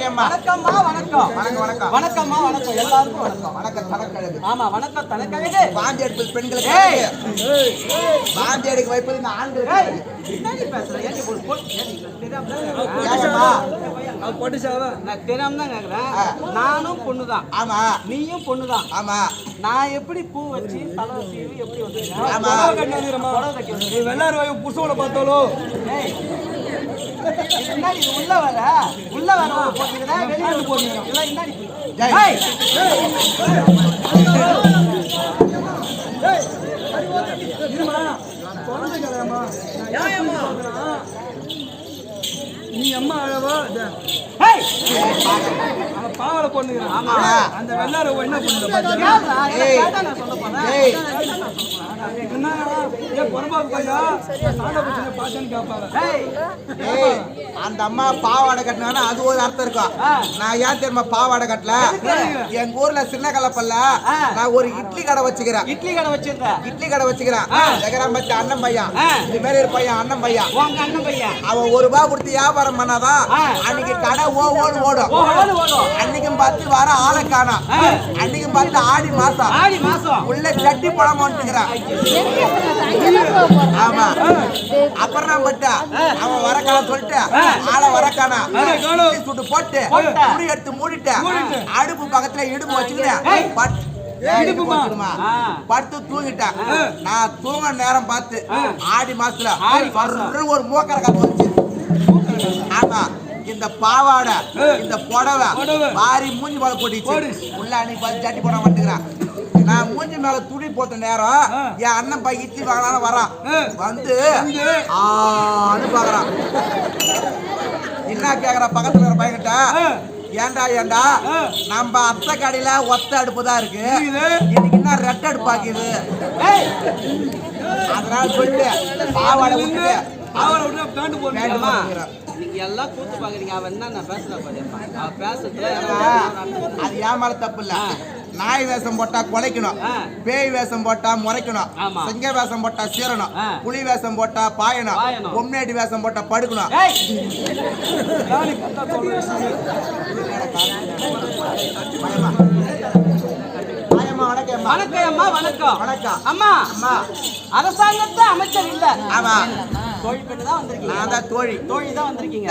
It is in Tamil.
வணக்கம்மா. வணக்கம்மா வணக்கம். வணக்கம் வணக்கம். வணக்கம்மா வணக்கம். எல்லாருக்கும் வணக்கம். வணக்கம் தனக்கழகு. ஆமா வணக்கம் தனக்கழகு. பாந்தி எடுப்பது பெண்களுக்கு. பாந்தி எடுக்க வைப்பது இந்த ஆண்களுக்கு. என்னடி பேசுற? ஏடி ஒரு போட்டு ஏடி தெரியாம நான் தெரியாம தான் கேக்குறேன். நானும் பொண்ணுதான். ஆமா. நீயும் பொண்ணுதான். ஆமா. நான் எப்படி பூ வச்சு தலை சீவி எப்படி வந்திருக்கேன்? ஆமா. புருஷோட பார்த்தாலோ என்னடி இது உள்ள வர போட்டுக்கிறா வெளியே போட்டுக்கிறா எல்லாம் என்னடி ஜெய். நீ அம்மா அழவா பாவலை பொண்ணுங்கிறான். அந்த வெள்ளார என்ன பண்ணுது அந்த அம்மா பாவாடை கட்டினா அது ஒரு அர்த்தம் இருக்கும். நான் ஏன் தெரியுமா பாவாடை கட்டல? எங்க ஊர்ல சின்ன கலப்பல்ல நான் ஒரு இட்லி கடை வச்சுக்கிறேன். இட்லி கடை வச்சிருக்கேன். ஜெகராம் பத்தி அண்ணன் பையன், இது மேல ஒரு பையன் அண்ணன் பையன். உங்க அண்ணன் பையன் அவன் ₹1 கொடுத்து வியாபாரம் பண்ணாதான் அன்னைக்கு கடை ஓடும். அன்னைக்கும் பார்த்து வர ஆளை காணோம். அன்னைக்கும் பார்த்து ஆடி மாசம் உள்ள சட்டி பழம் வந்துக்கிறான். ஆமா. அப்புறம் நான் பட்டா அவன் வரக்கான சொல்லிட்டு ஆளை வரக்கானா சுட்டு போட்டு முடி எடுத்து மூடிட்டேன். அடுப்பு பக்கத்துல இடுப்பு வச்சுக்கிட்டேன். படுத்து தூங்கிட்டேன். நான் தூங்க நேரம் பார்த்து ஆடி மாசத்துல ஒரு மூக்கரை காத்து வந்துச்சு. ஆமா. இந்த பாவாடை இந்த புடவை பாரி மூஞ்சி மேல போட்டுச்சு. உள்ள அன்னைக்கு பார்த்து சட்டி போட மாட்டேங்கிறான். நான் மூஞ்சி மேல துணி போட்ட நேரம் என் அண்ணன் பை இட்லி வாங்கலான்னு வரான். வந்து ஆன்னு பாக்குறான். என்ன கேக்குற பக்கத்துல இருக்கிற பையன்கிட்ட, ஏண்டா நம்ம அத்தை கடையில ஒத்த அடுப்பு தான் இருக்கு, இன்னைக்கு என்ன ரெட் அடுப்பாக்குது. அதனால சொல்லிட்டு பாவாடை விட்டுட்டு நீங்க எல்லாம் கூத்து பாக்குறீங்க. அவன் என்ன பேசுறேன் பேசுறது அது ஏன் மேல தப்பு இல்ல. நாய் வேஷம் போட்டா குலைக்கணும், பேய் வேஷம் போட்டா முறைக்கணும், சிங்க வேஷம் போட்டா சீரணும், புலி வேஷம் போட்டா பாயணும், பொம்னேடி வேஷம் போட்டா படுக்கணும். வணக்கம் அம்மா. அரசாங்கத்தை அமைச்சர் இல்ல. ஆமா. தோழி பெண்ணு தான் வந்திருக்கீங்க. நான் தான் தோழி தான் வந்திருக்கீங்க.